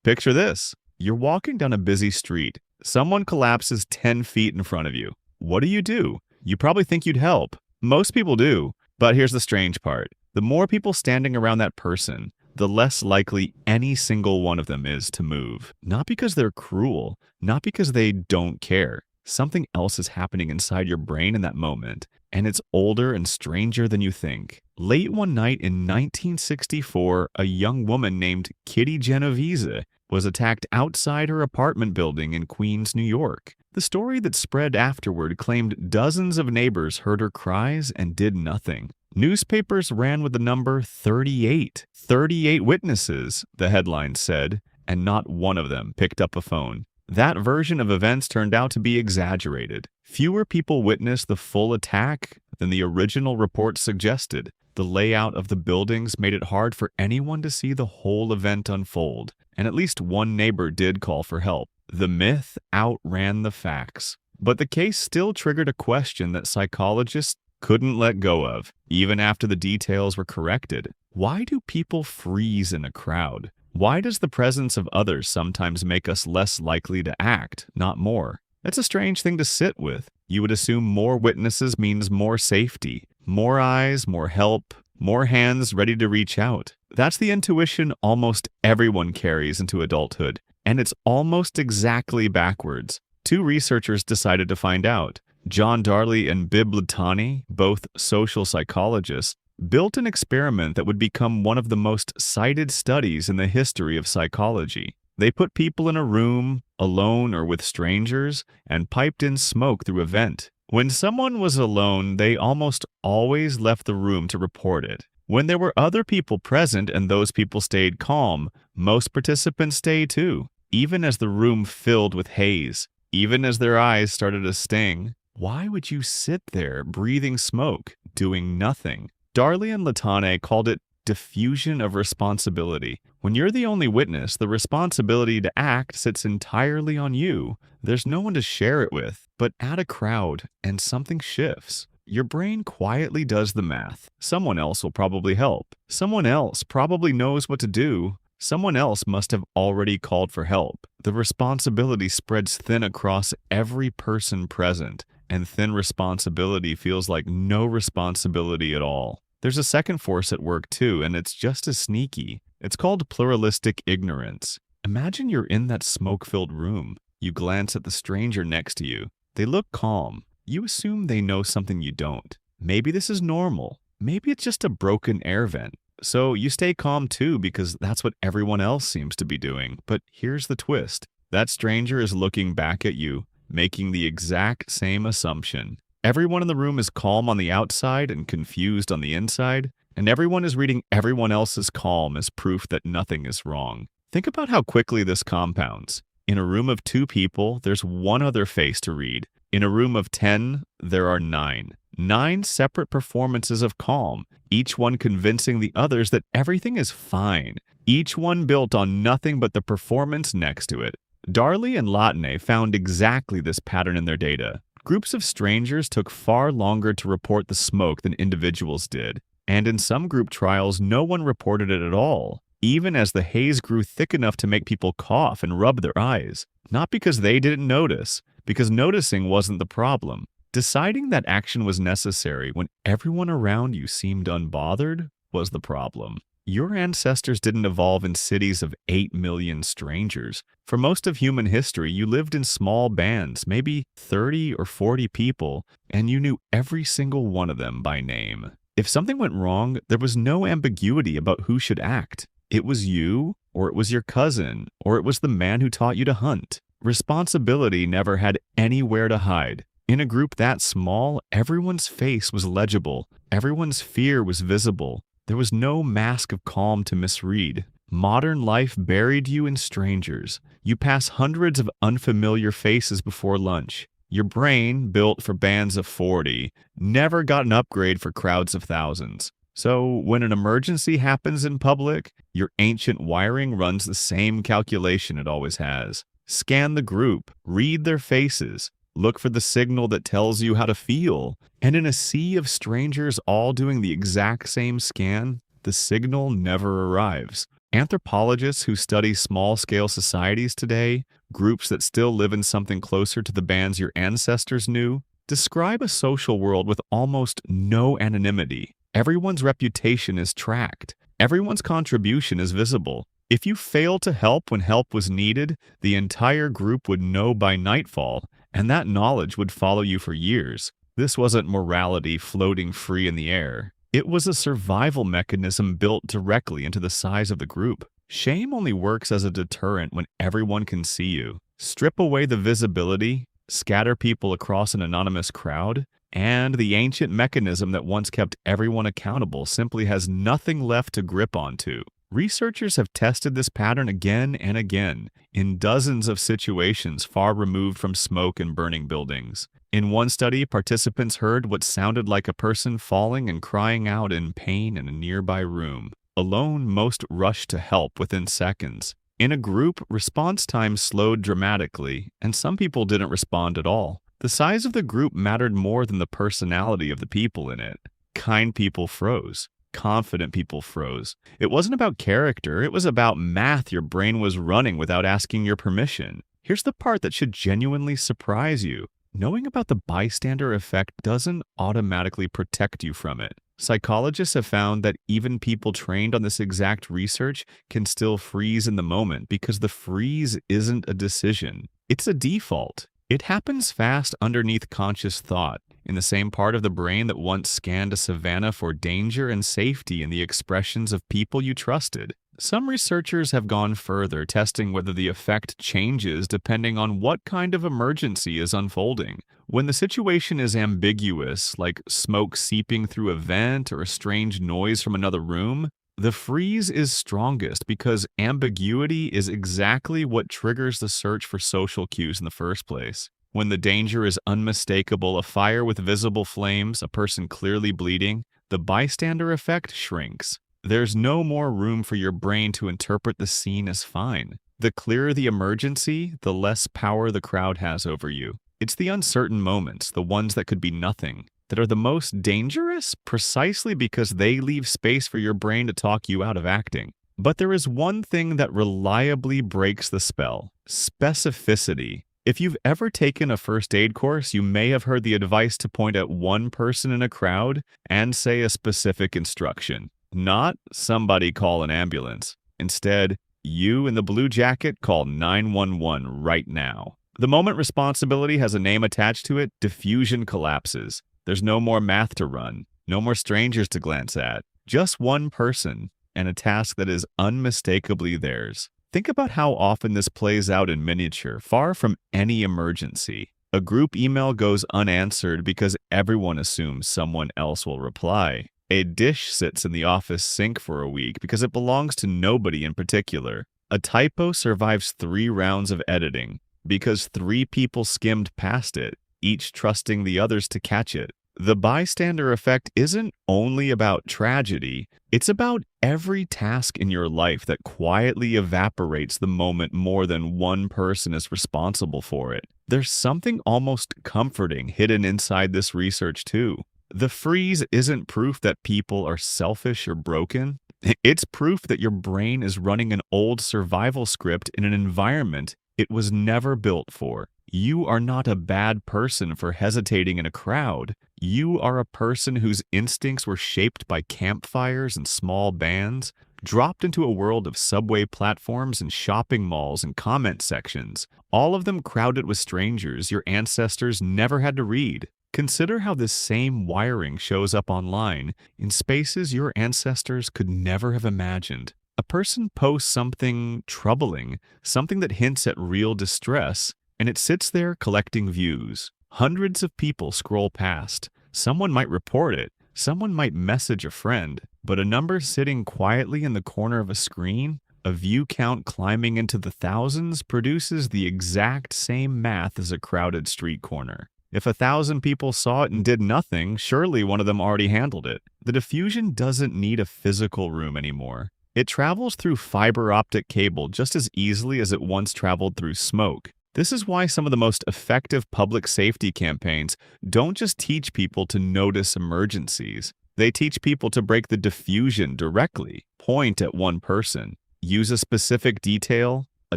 Picture this. You're walking down a busy street. Someone collapses 10 feet in front of you. What do? You probably think you'd help. Most people do. But here's the strange part. The more people standing around that person, the less likely any single one of them is to move. Not because they're cruel, not because they don't care. Something else is happening inside your brain in that moment, and it's older and stranger than you think. Late one night in 1964, a young woman named Kitty Genovese was attacked outside her apartment building in Queens, New York. The story that spread afterward claimed dozens of neighbors heard her cries and did nothing. Newspapers ran with the number 38. 38 witnesses, the headline said, and not one of them picked up a phone. That version of events turned out to be exaggerated. Fewer people witnessed the full attack than the original report suggested. The layout of the buildings made it hard for anyone to see the whole event unfold, and at least one neighbor did call for help. The myth outran the facts. But the case still triggered a question that psychologists couldn't let go of, even after the details were corrected. Why do people freeze in a crowd? Why does the presence of others sometimes make us less likely to act, not more? That's a strange thing to sit with. You would assume more witnesses means more safety, more eyes, more help, more hands ready to reach out. That's the intuition almost everyone carries into adulthood, and it's almost exactly backwards. Two researchers decided to find out. John Darley and Bibb Latané, both social psychologists, built an experiment that would become one of the most cited studies in the history of psychology. They put people in a room, alone or with strangers, and piped in smoke through a vent. When someone was alone, they almost always left the room to report it. When there were other people present and those people stayed calm, most participants stayed too, even as the room filled with haze, even as their eyes started to sting. Why would you sit there breathing smoke, doing nothing? Darley and Latané called it diffusion of responsibility. When you're the only witness, the responsibility to act sits entirely on you. There's no one to share it with, but add a crowd and something shifts. Your brain quietly does the math. Someone else will probably help. Someone else probably knows what to do. Someone else must have already called for help. The responsibility spreads thin across every person present, and thin responsibility feels like no responsibility at all. There's a second force at work too, and it's just as sneaky. It's called pluralistic ignorance. Imagine you're in that smoke-filled room. You glance at the stranger next to you. They look calm. You assume they know something you don't. Maybe this is normal. Maybe it's just a broken air vent. So you stay calm too because that's what everyone else seems to be doing. But here's the twist. That stranger is looking back at you, making the exact same assumption. Everyone in the room is calm on the outside and confused on the inside, and everyone is reading everyone else's calm as proof that nothing is wrong. Think about how quickly this compounds. In a room of 2 people, there's one other face to read. In a room of 10, there are 9. 9 separate performances of calm, each one convincing the others that everything is fine. Each one built on nothing but the performance next to it. Darley and Latané found exactly this pattern in their data. Groups of strangers took far longer to report the smoke than individuals did, and in some group trials, no one reported it at all, even as the haze grew thick enough to make people cough and rub their eyes. Not because they didn't notice, because noticing wasn't the problem. Deciding that action was necessary when everyone around you seemed unbothered was the problem. Your ancestors didn't evolve in cities of 8 million strangers. For most of human history, you lived in small bands, maybe 30 or 40 people, and you knew every single one of them by name. If something went wrong, there was no ambiguity about who should act. It was you, or it was your cousin, or it was the man who taught you to hunt. Responsibility never had anywhere to hide. In a group that small, everyone's face was legible. Everyone's fear was visible. There was no mask of calm to misread. Modern life buried you in strangers. You pass hundreds of unfamiliar faces before lunch. Your brain, built for bands of 40, never got an upgrade for crowds of thousands. So when an emergency happens in public, your ancient wiring runs the same calculation it always has. Scan the group, read their faces, look for the signal that tells you how to feel. And in a sea of strangers all doing the exact same scan, the signal never arrives. Anthropologists who study small-scale societies today, groups that still live in something closer to the bands your ancestors knew, describe a social world with almost no anonymity. Everyone's reputation is tracked. Everyone's contribution is visible. If you failed to help when help was needed, the entire group would know by nightfall, and that knowledge would follow you for years. This wasn't morality floating free in the air. It was a survival mechanism built directly into the size of the group. Shame only works as a deterrent when everyone can see you. Strip away the visibility, scatter people across an anonymous crowd, and the ancient mechanism that once kept everyone accountable simply has nothing left to grip onto. Researchers have tested this pattern again and again in dozens of situations far removed from smoke and burning buildings. In one study, participants heard what sounded like a person falling and crying out in pain in a nearby room. Alone, most rushed to help within seconds. In a group, response time slowed dramatically, and some people didn't respond at all. The size of the group mattered more than the personality of the people in it. Kind people froze. Confident people froze. It wasn't about character, it was about math your brain was running without asking your permission. Here's the part that should genuinely surprise you. Knowing about the bystander effect doesn't automatically protect you from it. Psychologists have found that even people trained on this exact research can still freeze in the moment because the freeze isn't a decision. It's a default. It happens fast underneath conscious thought, in the same part of the brain that once scanned a savanna for danger and safety in the expressions of people you trusted. Some researchers have gone further, testing whether the effect changes depending on what kind of emergency is unfolding. When the situation is ambiguous, like smoke seeping through a vent or a strange noise from another room, the freeze is strongest because ambiguity is exactly what triggers the search for social cues in the first place. When the danger is unmistakable, a fire with visible flames, a person clearly bleeding, the bystander effect shrinks. There's no more room for your brain to interpret the scene as fine. The clearer the emergency, the less power the crowd has over you. It's the uncertain moments, the ones that could be nothing, that are the most dangerous precisely because they leave space for your brain to talk you out of acting. But there is one thing that reliably breaks the spell: specificity. If you've ever taken a first aid course, you may have heard the advice to point at one person in a crowd and say a specific instruction. Not somebody call an ambulance. Instead, you in the blue jacket call 911 right now. The moment responsibility has a name attached to it, diffusion collapses. There's no more math to run, no more strangers to glance at, just one person and a task that is unmistakably theirs. Think about how often this plays out in miniature, far from any emergency. A group email goes unanswered because everyone assumes someone else will reply. A dish sits in the office sink for a week because it belongs to nobody in particular. A typo survives 3 rounds of editing because 3 people skimmed past it, each trusting the others to catch it. The bystander effect isn't only about tragedy, it's about every task in your life that quietly evaporates the moment more than one person is responsible for it. There's something almost comforting hidden inside this research too. The freeze isn't proof that people are selfish or broken. It's proof that your brain is running an old survival script in an environment it was never built for. You are not a bad person for hesitating in a crowd. You are a person whose instincts were shaped by campfires and small bands, dropped into a world of subway platforms and shopping malls and comment sections, all of them crowded with strangers your ancestors never had to read. Consider how this same wiring shows up online in spaces your ancestors could never have imagined. A person posts something troubling, something that hints at real distress, and it sits there collecting views. Hundreds of people scroll past. Someone might report it. Someone might message a friend. But a number sitting quietly in the corner of a screen, a view count climbing into the thousands, produces the exact same math as a crowded street corner. If 1,000 people saw it and did nothing, surely one of them already handled it. The diffusion doesn't need a physical room anymore. It travels through fiber optic cable just as easily as it once traveled through smoke. This is why some of the most effective public safety campaigns don't just teach people to notice emergencies. They teach people to break the diffusion directly, point at one person. Use a specific detail, a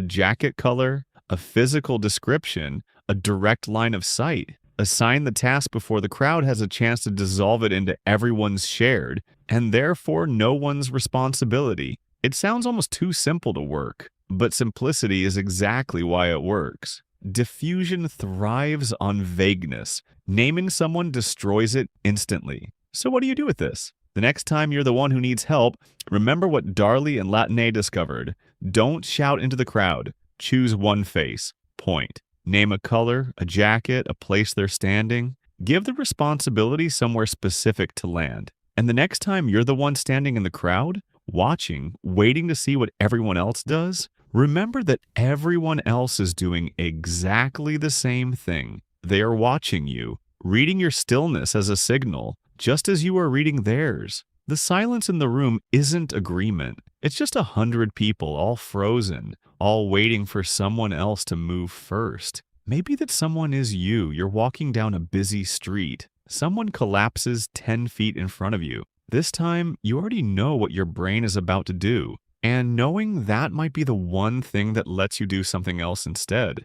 jacket color, a physical description, a direct line of sight. Assign the task before the crowd has a chance to dissolve it into everyone's shared, and therefore no one's responsibility. It sounds almost too simple to work, but simplicity is exactly why it works. Diffusion thrives on vagueness. Naming someone destroys it instantly. So what do you do with this? The next time you're the one who needs help, remember what Darley and Latané discovered. Don't shout into the crowd. Choose one face. Point. Name a color, a jacket, a place they're standing. Give the responsibility somewhere specific to land. And the next time you're the one standing in the crowd, watching, waiting to see what everyone else does, remember that everyone else is doing exactly the same thing. They are watching you, reading your stillness as a signal, just as you are reading theirs. The silence in the room isn't agreement. It's just 100 people all frozen, all waiting for someone else to move first. Maybe that someone is you. You're walking down a busy street. Someone collapses 10 feet in front of you. This time, you already know what your brain is about to do. And knowing that might be the one thing that lets you do something else instead.